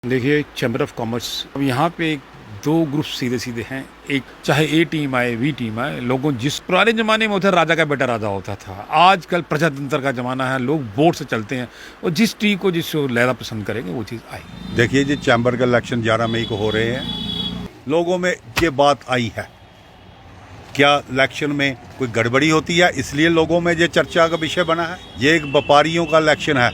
देखिए, chamber of commerce अब यहाँ पे दो ग्रुप सीधे सीधे हैं। एक चाहे ए टीम आए बी टीम आए, लोगों जिस पुराने जमाने में उधर राजा का बेटा राजा होता था, आजकल प्रजातंत्र का जमाना है, लोग वोट से चलते हैं और जिस टीम को जिस लहरा पसंद करेंगे वो चीज़ आएगी। देखिए जी, चैम्बर का इलेक्शन 11 मई को हो रहे हैं। लोगों में ये बात आई है, क्या इलेक्शन में कोई गड़बड़ी होती है, इसलिए लोगों में ये चर्चा का विषय बना है। ये एक व्यापारियों का इलेक्शन है,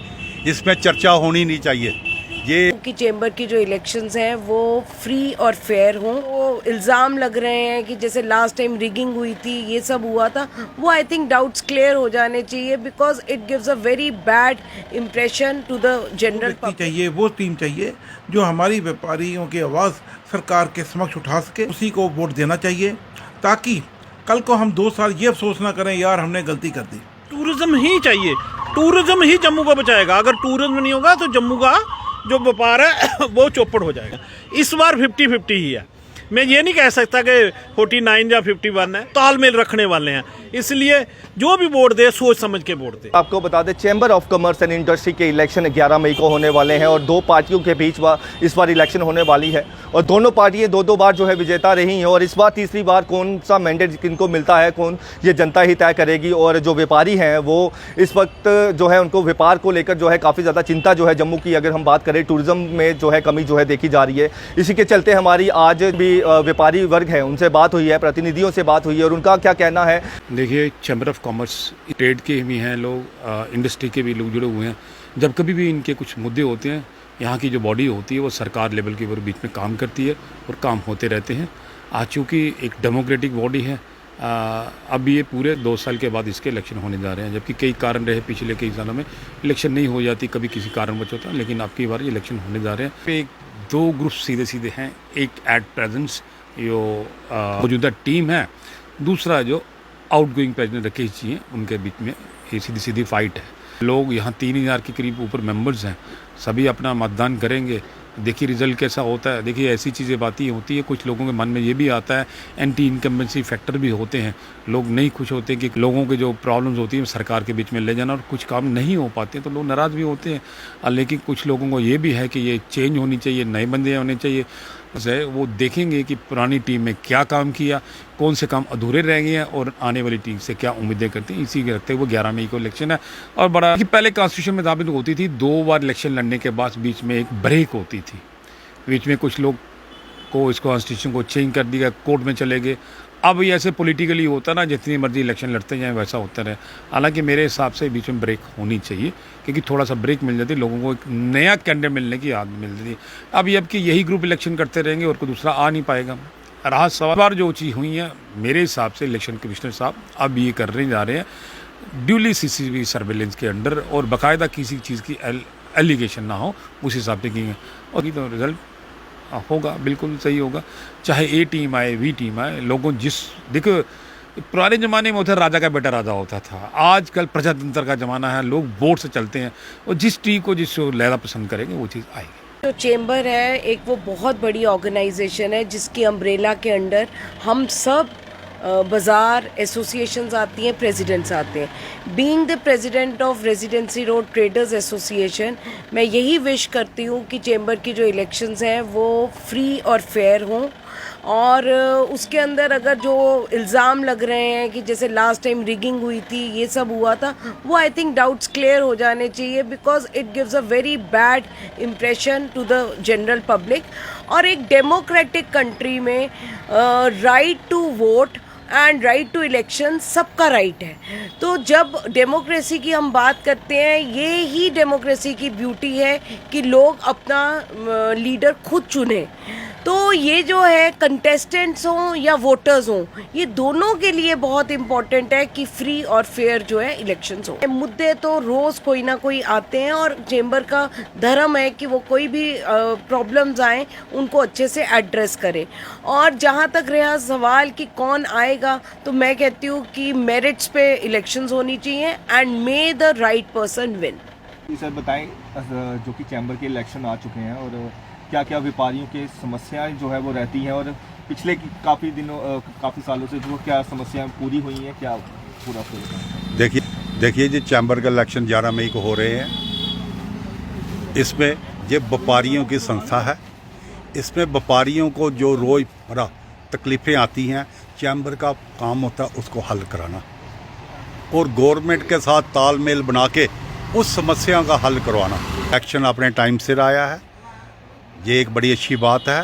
इसमें चर्चा होनी नहीं चाहिए। ये कि चेंबर की जो इलेक्शंस हैं वो फ्री और फेयर हों। वो इल्ज़ाम लग रहे हैं कि जैसे लास्ट टाइम रिगिंग हुई थी, ये सब हुआ था, वो आई थिंक डाउट्स क्लियर हो जाने चाहिए, because it gives a very bad impression to the general public. चाहिए वो टीम चाहिए जो हमारी व्यापारियों की आवाज़ सरकार के समक्ष उठा सके, उसी को वोट देना चाहिए, ताकि कल को हम 2 साल ये अफसोस ना करें यार हमने गलती कर दी। टूरिज्म ही चाहिए, टूरिज्म ही जम्मू को बचाएगा। अगर टूरिज्म नहीं होगा तो जम्मू का जो व्यापार है वो चौपट हो जाएगा। इस बार 50-50 ही है। मैं ये नहीं कह सकता कि 49 या 51 है, तालमेल रखने वाले हैं, इसलिए जो भी वोट दे सोच समझ के वोट दे। आपको बता दें, chamber of commerce and industry के इलेक्शन 11 मई को होने वाले हैं और 2 पार्टियों के बीच इस बार इलेक्शन होने वाली है और दोनों पार्टियां 2-2 बार जो है विजेता रही हैं और इस बार तीसरी बार कौन सा मैंडेट किनको मिलता है, कौन ये जनता ही तय करेगी। और जो व्यापारी हैं वो इस वक्त जो है उनको व्यापार को लेकर जो है काफ़ी ज़्यादा चिंता जो है जम्मू की, अगर हम बात करें टूरिज्म में जो है कमी जो है देखी जा रही है। इसी के चलते हमारी आज भी व्यापारी वर्ग है उनसे बात हुई है, प्रतिनिधियों से बात हुई है और उनका क्या कहना है। देखिए, चैम्बर ऑफ कॉमर्स ट्रेड के भी हैं लोग, इंडस्ट्री के भी लोग जुड़े हुए हैं। जब कभी भी इनके कुछ मुद्दे होते हैं, यहाँ की जो बॉडी होती है वो सरकार लेवल के बीच में काम करती है और काम होते रहते हैं। आज चूँकि एक डेमोक्रेटिक बॉडी है, अब ये पूरे 2 साल के बाद इसके इलेक्शन होने जा रहे हैं, जबकि कई कारण रहे पिछले कई सालों में इलेक्शन नहीं हो जाती, कभी किसी कारणवश होता, लेकिन अब की बार ये इलेक्शन होने जा रहे हैं। एक 2 ग्रुप सीधे सीधे हैं। एक एट प्रेजेंस जो मौजूदा टीम है, दूसरा जो आउटगोइंग प्रेसिडेंट राकेश जी हैं, उनके बीच में ये सीधी सीधी फाइट है। लोग यहाँ 3000 के करीब ऊपर मेंबर्स हैं, सभी अपना मतदान करेंगे। देखिए रिजल्ट कैसा होता है। देखिए ऐसी चीज़ें बातें होती है, कुछ लोगों के मन में ये भी आता है, एंटी इनकम्बेंसी फैक्टर भी होते हैं। लोग नहीं खुश होते कि लोगों के जो प्रॉब्लम्स होती हैं सरकार के बीच में ले जाना, और कुछ काम नहीं हो पाते तो लोग नाराज़ भी होते हैं। लेकिन कुछ लोगों को ये भी है कि ये चेंज होनी चाहिए, नए बंदे होने चाहिए। है वो देखेंगे कि पुरानी टीम में क्या काम किया, कौन से काम अधूरे रह गए हैं और आने वाली टीम से क्या उम्मीदें करते हैं। इसी के रखते हुए 11 मई को इलेक्शन है। और बड़ा कि पहले कॉन्स्टिट्यूशन में दाबित होती थी 2 बार इलेक्शन लड़ने के बाद बीच में एक ब्रेक होती थी, बीच में कुछ लोग को इस कॉन्स्टिट्यूशन को चेंज कर दिया, कोर्ट में चले गए। अब ये ऐसे पॉलिटिकली होता ना, जितनी मर्जी इलेक्शन लड़ते जाएं वैसा होता रहे। हालांकि मेरे हिसाब से बीच में ब्रेक होनी चाहिए, क्योंकि थोड़ा सा ब्रेक मिल जाती, लोगों को एक नया कैंडिडेट मिलने की आदत मिल जाती। अब कि यही ग्रुप इलेक्शन करते रहेंगे और कोई दूसरा आ नहीं पाएगा। रहा सवाल जो चीज़ हुई है, मेरे हिसाब से इलेक्शन कमिश्नर साहब अब ये करने जा रहे हैं ड्यूली CCTV सर्वेलेंस के अंडर, और बाकायदा किसी चीज़ की एलिगेशन ना हो, उस हिसाब से की और तो रिजल्ट होगा, बिल्कुल सही होगा। चाहे ए टीम आए बी टीम आए, लोगों देखो पुराने ज़माने में उधर राजा का बेटा राजा होता था, आजकल प्रजातंत्र का ज़माना है, लोग वोट से चलते हैं और जिस टीम को जिस लहरा पसंद करेंगे वो चीज़ आएगी। जो चेंबर है एक वो बहुत बड़ी ऑर्गेनाइजेशन है जिसकी अम्ब्रेला के अंडर हम सब बाज़ार एसोसिएशंस आती हैं, प्रेसिडेंट्स आते हैं। Being the president of residency road traders association, मैं यही विश करती हूँ कि चेंबर की जो इलेक्शंस हैं वो फ्री और फेयर हों, और उसके अंदर अगर जो इल्ज़ाम लग रहे हैं कि जैसे लास्ट टाइम रिगिंग हुई थी, ये सब हुआ था, वो आई थिंक डाउट्स क्लियर हो जाने चाहिए, because it gives a very bad impression to the general public. और एक डेमोक्रेटिक कंट्री में right to vote and right to election सबका राइट है। तो जब डेमोक्रेसी की हम बात करते हैं, ये ही डेमोक्रेसी की ब्यूटी है कि लोग अपना लीडर खुद चुने। तो ये जो है कंटेस्टेंट्स हों या वोटर्स हों, ये दोनों के लिए बहुत इम्पॉर्टेंट है कि फ्री और फेयर जो है इलेक्शंस हो। मुद्दे तो रोज़ कोई ना कोई आते हैं और चेंबर का धर्म है कि वो कोई भी प्रॉब्लम्स आएँ उनको अच्छे से एड्रेस करे। और जहाँ तक रहा सवाल कि कौन आएगा, तो मैं कहती हूँ कि मेरिट्स पे इलेक्शंस होनी चाहिए and may the right person win. Sir बताएं, जो कि चैम्बर के इलेक्शन आ चुके हैं और क्या क्या व्यापारियों के समस्याएं जो है वो रहती हैं, और पिछले काफ़ी सालों से जो क्या समस्याएं पूरी हुई हैं, क्या पूरा देखिए जी, चैम्बर का इलेक्शन 11 मई को हो रहे हैं। इसमें ये व्यापारियों की संस्था है। इसमें व्यापारियों को जो रोज़मर्रा तकलीफ़ें आती हैं, चैम्बर का काम होता है उसको हल कराना और गवर्नमेंट के साथ तालमेल बना के उस समस्या का हल करवाना। एक्शन अपने टाइम से आया है, ये एक बड़ी अच्छी बात है।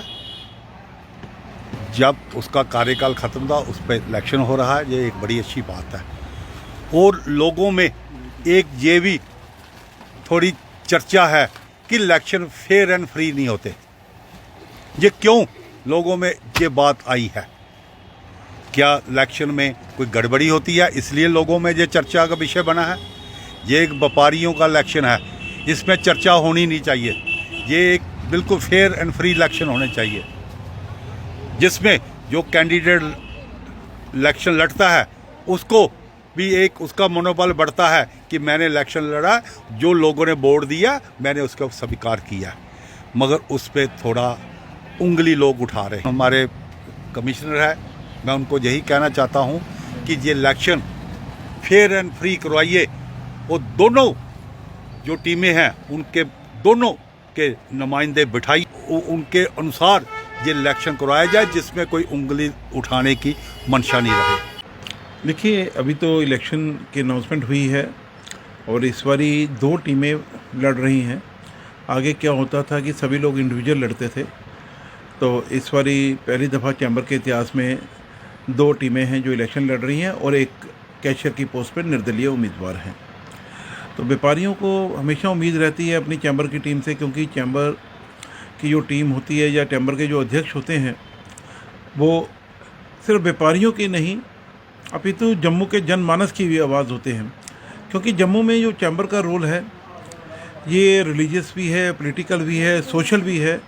जब उसका कार्यकाल ख़त्म था उस पर इलेक्शन हो रहा है, ये एक बड़ी अच्छी बात है। और लोगों में एक ये भी थोड़ी चर्चा है कि इलेक्शन फेयर एंड फ्री नहीं होते। ये क्यों लोगों में ये बात आई है? क्या इलेक्शन में कोई गड़बड़ी होती है इसलिए लोगों में ये चर्चा का विषय बना है? ये एक व्यापारियों का इलेक्शन है, इसमें चर्चा होनी नहीं चाहिए। ये एक बिल्कुल फेयर एंड फ्री इलेक्शन होने चाहिए, जिसमें जो कैंडिडेट इलेक्शन लड़ता है उसको भी एक उसका मनोबल बढ़ता है कि मैंने इलेक्शन लड़ा, जो लोगों ने वोट दिया मैंने उसको स्वीकार किया। मगर उस पर थोड़ा उंगली लोग उठा रहे हैं। हमारे कमिश्नर है, मैं उनको यही कहना चाहता हूँ कि ये इलेक्शन फेयर एंड फ्री करवाइए और दोनों जो टीमें हैं उनके दोनों के नुमाइंदे बिठाई, उनके अनुसार ये इलेक्शन करवाया जाए जिसमें कोई उंगली उठाने की मंशा नहीं रहे। देखिए, अभी तो इलेक्शन की अनाउंसमेंट हुई है और इस बारी 2 टीमें लड़ रही हैं। आगे क्या होता था कि सभी लोग इंडिविजुअल लड़ते थे, तो इस बारी पहली दफ़ा चैम्बर के इतिहास में 2 टीमें हैं जो इलेक्शन लड़ रही हैं और एक कैशियर की पोस्ट पर निर्दलीय उम्मीदवार हैं। तो व्यापारियों को हमेशा उम्मीद रहती है अपनी चैम्बर की टीम से, क्योंकि चैम्बर की जो टीम होती है या चैम्बर के जो अध्यक्ष होते हैं वो सिर्फ व्यापारियों की नहीं अपितु जम्मू के जनमानस की भी आवाज़ होते हैं। क्योंकि जम्मू में जो चैम्बर का रोल है ये रिलीजियस भी है, पॉलिटिकल भी है, सोशल भी है,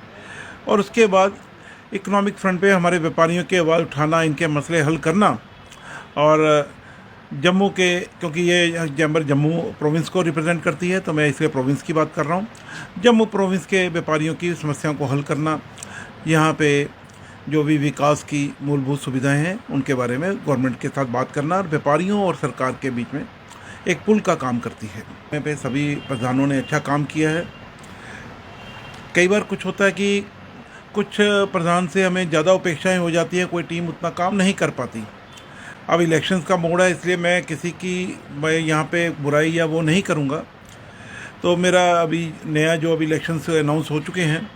और उसके बाद इकोनॉमिक फ्रंट पे हमारे व्यापारियों की आवाज़ उठाना, इनके मसले हल करना। और जम्मू के, क्योंकि ये चैम्बर जम्मू प्रोविंस को रिप्रेजेंट करती है तो मैं इसलिए प्रोविंस की बात कर रहा हूँ, जम्मू प्रोविंस के व्यापारियों की समस्याओं को हल करना, यहाँ पे जो भी विकास की मूलभूत सुविधाएं हैं उनके बारे में गवर्नमेंट के साथ बात करना और व्यापारियों और सरकार के बीच में एक पुल का काम करती है। यहाँ पे सभी प्रधानों ने अच्छा काम किया है। कई बार कुछ होता है कि कुछ प्रधान से हमें ज़्यादा अपेक्षाएं हो जाती हैं, कोई टीम उतना काम नहीं कर पाती। अब इलेक्शंस का मोड़ है, इसलिए मैं किसी की यहाँ पे बुराई या वो नहीं करूँगा। तो मेरा अभी नया जो अभी इलेक्शंस अनाउंस हो चुके हैं,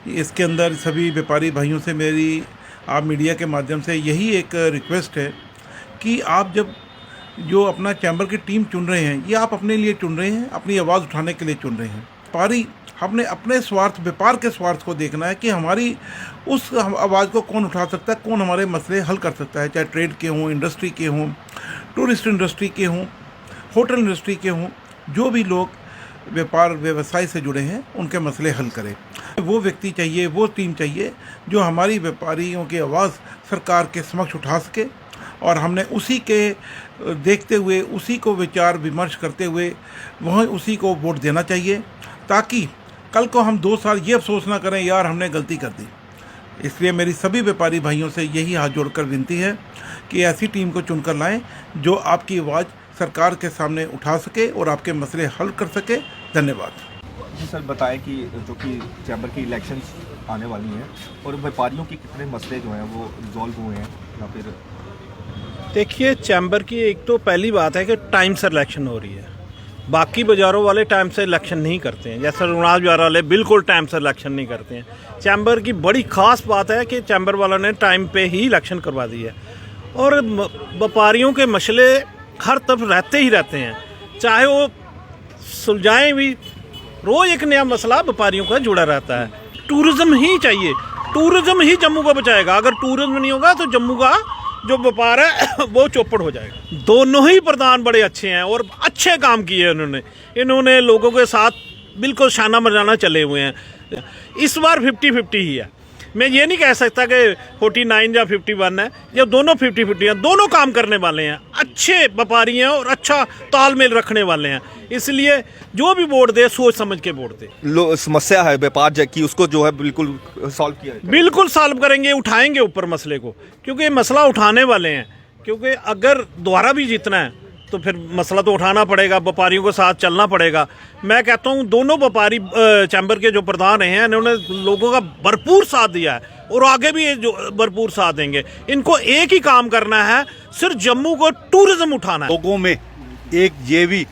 इसके अंदर सभी व्यापारी भाइयों से मेरी आप मीडिया के माध्यम से यही एक रिक्वेस्ट है कि आप जब जो अपना चैम्बर की टीम चुन रहे हैं, ये आप अपने लिए चुन रहे हैं, अपनी आवाज़ उठाने के लिए चुन रहे हैं। व्यापारी हमने अपने स्वार्थ, व्यापार के स्वार्थ को देखना है कि हमारी उस आवाज़ को कौन उठा सकता है, कौन हमारे मसले हल कर सकता है, चाहे ट्रेड के हों, इंडस्ट्री के हों, टूरिस्ट इंडस्ट्री के हों, होटल इंडस्ट्री के हों, जो भी लोग व्यापार व्यवसाय से जुड़े हैं उनके मसले हल करें। वो व्यक्ति चाहिए, वो टीम चाहिए जो हमारी व्यापारियों की आवाज़ सरकार के समक्ष उठा सके, और हमने उसी के देखते हुए, उसी को विचार विमर्श करते हुए वहाँ उसी को वोट देना चाहिए, ताकि कल को हम 2 साल ये अफसोस ना करें यार हमने गलती कर दी। इसलिए मेरी सभी व्यापारी भाइयों से यही हाथ जोड़कर विनती है कि ऐसी टीम को चुनकर लाएं जो आपकी आवाज़ सरकार के सामने उठा सके और आपके मसले हल कर सके। धन्यवाद। जी सर, बताएं कि जो कि चैम्बर की इलेक्शंस आने वाली हैं और व्यापारियों के कितने मसले जो हैं वो रिजॉल्व हुए हैं या फिर? देखिए, चैम्बर की एक तो पहली बात है कि टाइम से इलेक्शन हो रही है। बाकी बाज़ारों वाले टाइम से इलेक्शन नहीं करते हैं, जैसे रुणाल बाज़ार वाले बिल्कुल टाइम से इलेक्शन नहीं करते हैं। चैम्बर की बड़ी ख़ास बात है कि चैम्बर वालों ने टाइम पे ही इलेक्शन करवा दी है, और व्यापारियों के मसले हर तरफ रहते ही रहते हैं, चाहे वो सुलझाएं भी, रोज़ एक नया मसला व्यापारियों का जुड़ा रहता है। टूरिज़्म ही चाहिए, टूरिज़्म ही जम्मू को बचाएगा। अगर टूरिज़्म नहीं होगा तो जम्मू का जो व्यापार है वो चौपट हो जाएगा। दोनों ही प्रधान बड़े अच्छे हैं और अच्छे काम किए इन्होंने लोगों के साथ बिल्कुल शाना मरजाना चले हुए हैं। इस बार 50-50 ही है। मैं ये नहीं कह सकता कि 49 या 51 है, ये दोनों 50-50 हैं। दोनों काम करने वाले हैं, अच्छे व्यापारी हैं और अच्छा तालमेल रखने वाले हैं। इसलिए जो भी वोट दे सोच समझ के वोट दे। समस्या है व्यापार की, उसको जो है बिल्कुल सॉल्व किया है। बिल्कुल सॉल्व करेंगे, उठाएंगे ऊपर मसले को, क्योंकि मसला उठाने वाले हैं। क्योंकि अगर दोबारा भी जीतना है तो फिर मसला तो उठाना पड़ेगा, व्यापारियों के साथ चलना पड़ेगा। मैं कहता हूँ दोनों व्यापारी चैम्बर के जो प्रधान रहे हैं इन्होंने लोगों का भरपूर साथ दिया है और आगे भी ये जो भरपूर साथ देंगे। इनको एक ही काम करना है, सिर्फ जम्मू को टूरिज्म उठाना है। लोगों में एक ये भी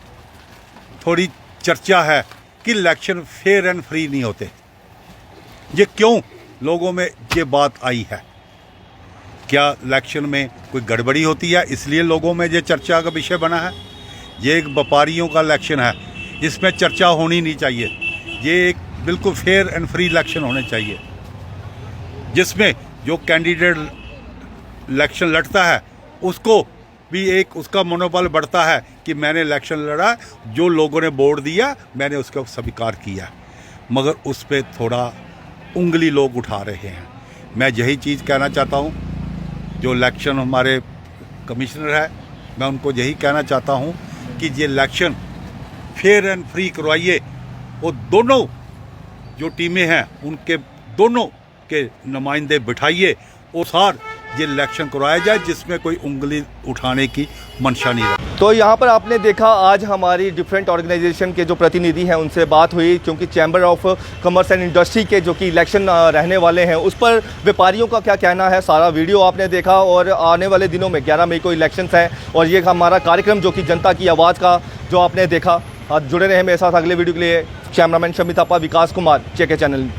थोड़ी चर्चा है कि इलेक्शन फेयर एंड फ्री नहीं होते। ये क्यों लोगों में ये बात आई है? क्या इलेक्शन में कोई गड़बड़ी होती है इसलिए लोगों में ये चर्चा का विषय बना है? ये एक व्यापारियों का इलेक्शन है, इसमें चर्चा होनी नहीं चाहिए। ये एक बिल्कुल फेयर एंड फ्री इलेक्शन होने चाहिए, जिसमें जो कैंडिडेट इलेक्शन लड़ता है उसको भी एक उसका मनोबल बढ़ता है कि मैंने इलेक्शन लड़ा, जो लोगों ने वोट दिया मैंने उसको स्वीकार किया। मगर उस पर थोड़ा उंगली लोग उठा रहे हैं। मैं यही चीज़ कहना चाहता हूँ, जो इलेक्शन हमारे कमिश्नर है, मैं उनको यही कहना चाहता हूँ कि ये इलेक्शन फेयर एंड फ्री करवाइए। वो दोनों जो टीमें हैं उनके दोनों के नुमाइंदे बिठाइए और सार ये इलेक्शन करवाया जाए जिसमें कोई उंगली उठाने की मंशा नहीं रहे। तो यहाँ पर आपने देखा आज हमारी डिफरेंट ऑर्गेनाइजेशन के जो प्रतिनिधि हैं उनसे बात हुई, क्योंकि chamber of commerce and industry के जो कि इलेक्शन रहने वाले हैं उस पर व्यापारियों का क्या कहना है, सारा वीडियो आपने देखा। और आने वाले दिनों में 11 मई को इलेक्शंस हैं और ये हमारा कार्यक्रम जो कि जनता की आवाज़ का जो आपने देखा। जुड़े रहे मेरे साथ अगले वीडियो के लिए। कैमरामैन शमित आपा, विकास कुमार, चेके चैनल।